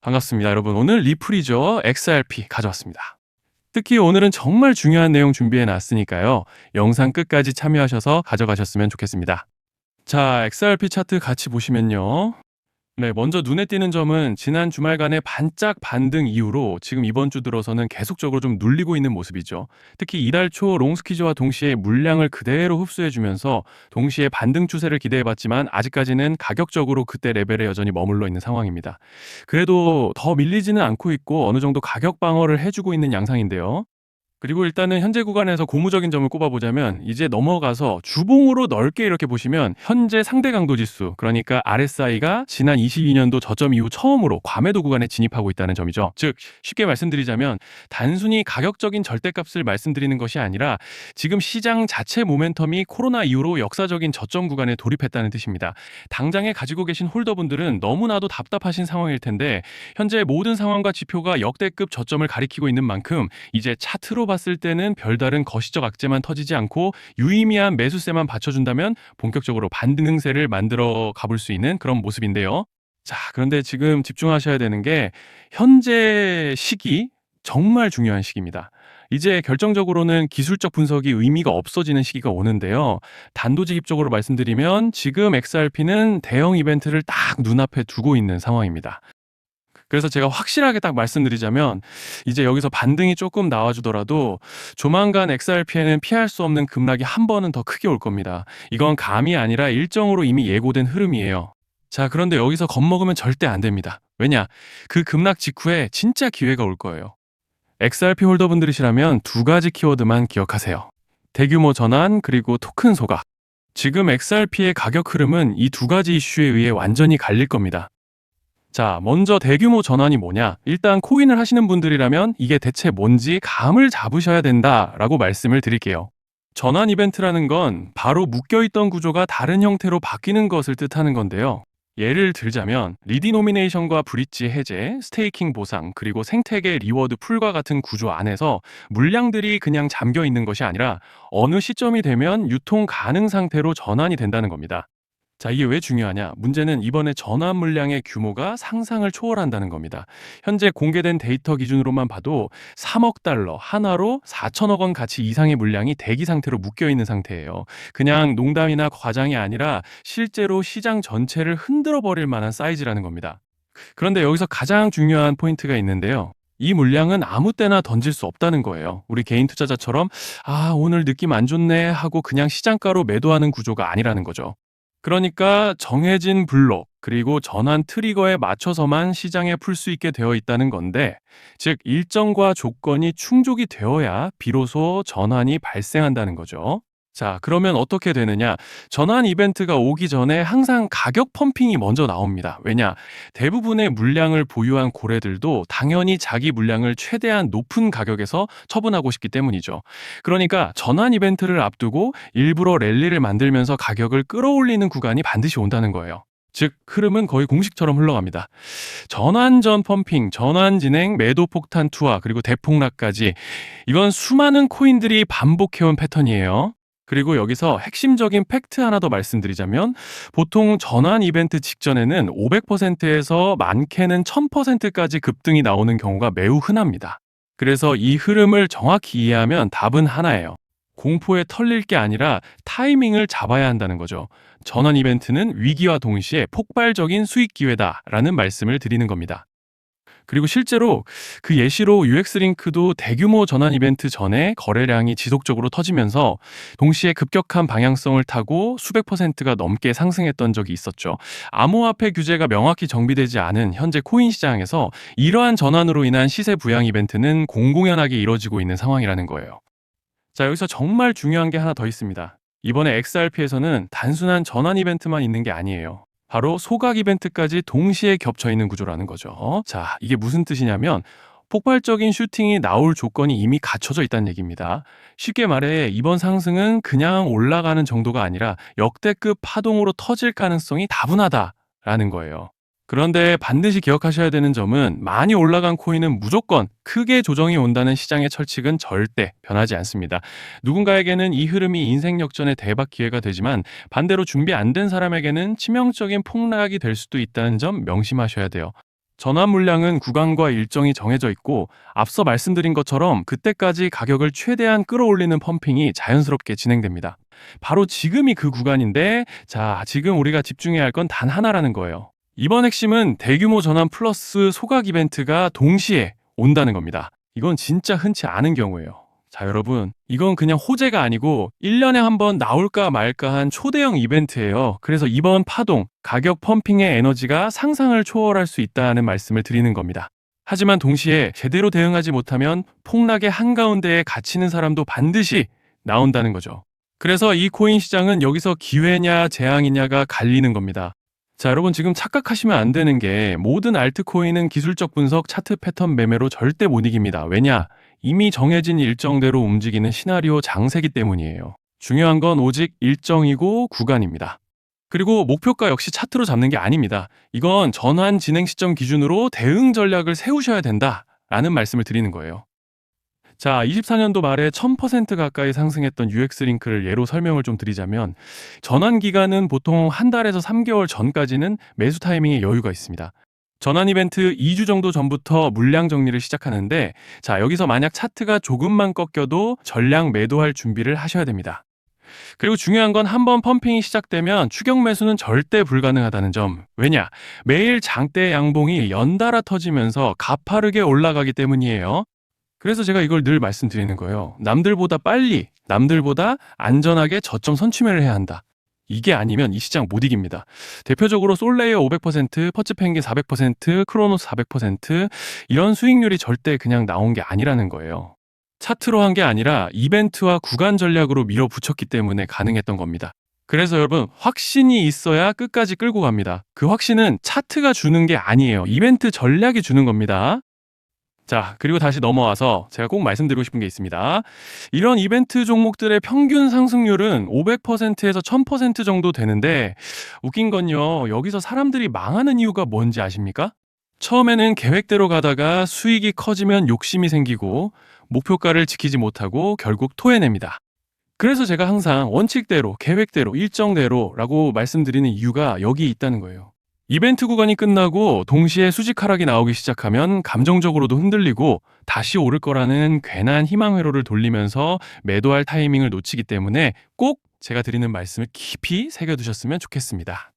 반갑습니다, 여러분. 오늘 리플이죠. XRP 가져왔습니다. 특히 오늘은 정말 중요한 내용 준비해 놨으니까요. 영상 끝까지 참여하셔서 가져가셨으면 좋겠습니다. 자, XRP 차트 같이 보시면요. 네, 먼저 눈에 띄는 점은 지난 주말간의 반짝 반등 이후로 지금 이번 주 들어서는 계속적으로 좀 눌리고 있는 모습이죠. 특히 이달 초 롱스퀴즈와 동시에 물량을 그대로 흡수해주면서 동시에 반등 추세를 기대해봤지만 아직까지는 가격적으로 그때 레벨에 여전히 머물러 있는 상황입니다. 그래도 더 밀리지는 않고 있고 어느 정도 가격 방어를 해주고 있는 양상인데요. 그리고 일단은 현재 구간에서 고무적인 점을 꼽아보자면 이제 넘어가서 주봉으로 넓게 이렇게 보시면 현재 상대 강도 지수, 그러니까 RSI가 지난 22년도 저점 이후 처음으로 과매도 구간에 진입하고 있다는 점이죠. 즉 쉽게 말씀드리자면 단순히 가격적인 절대값을 말씀드리는 것이 아니라 지금 시장 자체 모멘텀이 코로나 이후로 역사적인 저점 구간에 돌입했다는 뜻입니다. 당장에 가지고 계신 홀더분들은 너무나도 답답하신 상황일 텐데 현재 모든 상황과 지표가 역대급 저점을 가리키고 있는 만큼 이제 차트로 봤을 때는 별다른 거시적 악재만 터지지 않고 유의미한 매수세만 받쳐준다면 본격적으로 반등세를 만들어 가볼 수 있는 그런 모습인데요. 자, 그런데 지금 집중하셔야 되는 게 현재 시기 정말 중요한 시기입니다. 이제 결정적으로는 기술적 분석이 의미가 없어지는 시기가 오는데요. 단도직입적으로 말씀드리면 지금 XRP는 대형 이벤트를 딱 눈앞에 두고 있는 상황입니다. 그래서 제가 확실하게 딱 말씀드리자면 이제 여기서 반등이 조금 나와주더라도 조만간 XRP에는 피할 수 없는 급락이 한 번은 더 크게 올 겁니다. 이건 감이 아니라 일정으로 이미 예고된 흐름이에요. 자, 그런데 여기서 겁먹으면 절대 안 됩니다. 왜냐? 그 급락 직후에 진짜 기회가 올 거예요. XRP 홀더분들이시라면 두 가지 키워드만 기억하세요. 대규모 전환 그리고 토큰 소각. 지금 XRP의 가격 흐름은 이 두 가지 이슈에 의해 완전히 갈릴 겁니다. 자, 먼저 대규모 전환이 뭐냐? 일단 코인을 하시는 분들이라면 이게 대체 뭔지 감을 잡으셔야 된다라고 말씀을 드릴게요. 전환 이벤트라는 건 바로 묶여있던 구조가 다른 형태로 바뀌는 것을 뜻하는 건데요. 예를 들자면 리디노미네이션과 브릿지 해제, 스테이킹 보상, 그리고 생태계 리워드 풀과 같은 구조 안에서 물량들이 그냥 잠겨 있는 것이 아니라 어느 시점이 되면 유통 가능 상태로 전환이 된다는 겁니다. 자, 이게 왜 중요하냐? 문제는 이번에 전환 물량의 규모가 상상을 초월한다는 겁니다. 현재 공개된 데이터 기준으로만 봐도 3억 달러, 하나로 4천억 원 가치 이상의 물량이 대기 상태로 묶여 있는 상태예요. 그냥 농담이나 과장이 아니라 실제로 시장 전체를 흔들어 버릴 만한 사이즈라는 겁니다. 그런데 여기서 가장 중요한 포인트가 있는데요. 이 물량은 아무 때나 던질 수 없다는 거예요. 우리 개인 투자자처럼 오늘 느낌 안 좋네 하고 그냥 시장가로 매도하는 구조가 아니라는 거죠. 그러니까 정해진 블록 그리고 전환 트리거에 맞춰서만 시장에 풀 수 있게 되어 있다는 건데, 즉 일정과 조건이 충족이 되어야 비로소 전환이 발생한다는 거죠. 자, 그러면 어떻게 되느냐? 전환 이벤트가 오기 전에 항상 가격 펌핑이 먼저 나옵니다. 왜냐? 대부분의 물량을 보유한 고래들도 당연히 자기 물량을 최대한 높은 가격에서 처분하고 싶기 때문이죠. 그러니까 전환 이벤트를 앞두고 일부러 랠리를 만들면서 가격을 끌어올리는 구간이 반드시 온다는 거예요. 즉 흐름은 거의 공식처럼 흘러갑니다. 전환 전 펌핑, 전환 진행, 매도 폭탄 투하, 그리고 대폭락까지, 이건 수많은 코인들이 반복해온 패턴이에요. 그리고 여기서 핵심적인 팩트 하나 더 말씀드리자면 보통 전환 이벤트 직전에는 500%에서 많게는 1000%까지 급등이 나오는 경우가 매우 흔합니다. 그래서 이 흐름을 정확히 이해하면 답은 하나예요. 공포에 털릴 게 아니라 타이밍을 잡아야 한다는 거죠. 전환 이벤트는 위기와 동시에 폭발적인 수익 기회다라는 말씀을 드리는 겁니다. 그리고 실제로 그 예시로 UX링크도 대규모 전환 이벤트 전에 거래량이 지속적으로 터지면서 동시에 급격한 방향성을 타고 수백 퍼센트가 넘게 상승했던 적이 있었죠. 암호화폐 규제가 명확히 정비되지 않은 현재 코인 시장에서 이러한 전환으로 인한 시세 부양 이벤트는 공공연하게 이뤄지고 있는 상황이라는 거예요. 자, 여기서 정말 중요한 게 하나 더 있습니다. 이번에 XRP에서는 단순한 전환 이벤트만 있는 게 아니에요. 바로 소각 이벤트까지 동시에 겹쳐 있는 구조라는 거죠. 자, 이게 무슨 뜻이냐면 폭발적인 슈팅이 나올 조건이 이미 갖춰져 있다는 얘기입니다. 쉽게 말해 이번 상승은 그냥 올라가는 정도가 아니라 역대급 파동으로 터질 가능성이 다분하다라는 거예요. 그런데 반드시 기억하셔야 되는 점은 많이 올라간 코인은 무조건 크게 조정이 온다는 시장의 철칙은 절대 변하지 않습니다. 누군가에게는 이 흐름이 인생 역전의 대박 기회가 되지만 반대로 준비 안 된 사람에게는 치명적인 폭락이 될 수도 있다는 점 명심하셔야 돼요. 전환 물량은 구간과 일정이 정해져 있고 앞서 말씀드린 것처럼 그때까지 가격을 최대한 끌어올리는 펌핑이 자연스럽게 진행됩니다. 바로 지금이 그 구간인데 자, 지금 우리가 집중해야 할 건 단 하나라는 거예요. 이번 핵심은 대규모 전환 플러스 소각 이벤트가 동시에 온다는 겁니다. 이건 진짜 흔치 않은 경우예요. 자, 여러분, 이건 그냥 호재가 아니고 1년에 한 번 나올까 말까 한 초대형 이벤트예요. 그래서 이번 파동, 가격 펌핑의 에너지가 상상을 초월할 수 있다는 말씀을 드리는 겁니다. 하지만 동시에 제대로 대응하지 못하면 폭락의 한가운데에 갇히는 사람도 반드시 나온다는 거죠. 그래서 이 코인 시장은 여기서 기회냐 재앙이냐가 갈리는 겁니다. 자, 여러분 지금 착각하시면 안 되는 게 모든 알트코인은 기술적 분석, 차트 패턴 매매로 절대 못 이깁니다. 왜냐? 이미 정해진 일정대로 움직이는 시나리오 장세기 때문이에요. 중요한 건 오직 일정이고 구간입니다. 그리고 목표가 역시 차트로 잡는 게 아닙니다. 이건 전환 진행 시점 기준으로 대응 전략을 세우셔야 된다라는 말씀을 드리는 거예요. 자, 24년도 말에 1000% 가까이 상승했던 UX링크를 예로 설명을 좀 드리자면 전환 기간은 보통 한 달에서 3개월 전까지는 매수 타이밍에 여유가 있습니다. 전환 이벤트 2주 정도 전부터 물량 정리를 시작하는데 자, 여기서 만약 차트가 조금만 꺾여도 전량 매도할 준비를 하셔야 됩니다. 그리고 중요한 건 한번 펌핑이 시작되면 추격 매수는 절대 불가능하다는 점. 왜냐? 매일 장대 양봉이 연달아 터지면서 가파르게 올라가기 때문이에요. 그래서 제가 이걸 늘 말씀드리는 거예요. 남들보다 빨리, 남들보다 안전하게 저점 선취매를 해야 한다. 이게 아니면 이 시장 못 이깁니다. 대표적으로 솔레이어 500%, 퍼츠펭귄 400%, 크로노스 400% 이런 수익률이 절대 그냥 나온 게 아니라는 거예요. 차트로 한 게 아니라 이벤트와 구간 전략으로 밀어붙였기 때문에 가능했던 겁니다. 그래서 여러분, 확신이 있어야 끝까지 끌고 갑니다. 그 확신은 차트가 주는 게 아니에요. 이벤트 전략이 주는 겁니다. 자, 그리고 다시 넘어와서 제가 꼭 말씀드리고 싶은 게 있습니다. 이런 이벤트 종목들의 평균 상승률은 500%에서 1000% 정도 되는데 웃긴 건요, 여기서 사람들이 망하는 이유가 뭔지 아십니까? 처음에는 계획대로 가다가 수익이 커지면 욕심이 생기고 목표가를 지키지 못하고 결국 토해냅니다. 그래서 제가 항상 원칙대로, 계획대로, 일정대로라고 말씀드리는 이유가 여기 있다는 거예요. 이벤트 구간이 끝나고 동시에 수직 하락이 나오기 시작하면 감정적으로도 흔들리고 다시 오를 거라는 괜한 희망 회로를 돌리면서 매도할 타이밍을 놓치기 때문에 꼭 제가 드리는 말씀을 깊이 새겨두셨으면 좋겠습니다.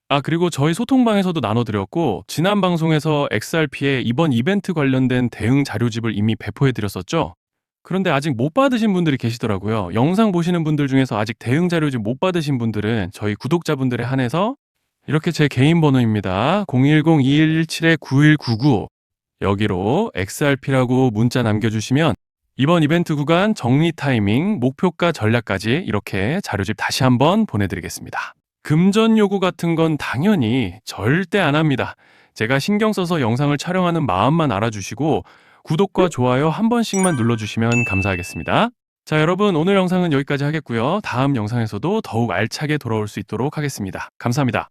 아, 그리고 저희 소통방에서도 나눠드렸고 지난 방송에서 XRP의 이번 이벤트 관련된 대응 자료집을 이미 배포해드렸었죠. 그런데 아직 못 받으신 분들이 계시더라고요. 영상 보시는 분들 중에서 아직 대응 자료집 못 받으신 분들은 저희 구독자분들에 한해서 이렇게 제 개인 번호입니다. 010-2117-9199 여기로 XRP라고 문자 남겨주시면 이번 이벤트 구간 정리 타이밍, 목표가 전략까지 이렇게 자료집 다시 한번 보내드리겠습니다. 금전 요구 같은 건 당연히 절대 안 합니다. 제가 신경 써서 영상을 촬영하는 마음만 알아주시고 구독과 좋아요 한 번씩만 눌러주시면 감사하겠습니다. 자, 여러분 오늘 영상은 여기까지 하겠고요. 다음 영상에서도 더욱 알차게 돌아올 수 있도록 하겠습니다. 감사합니다.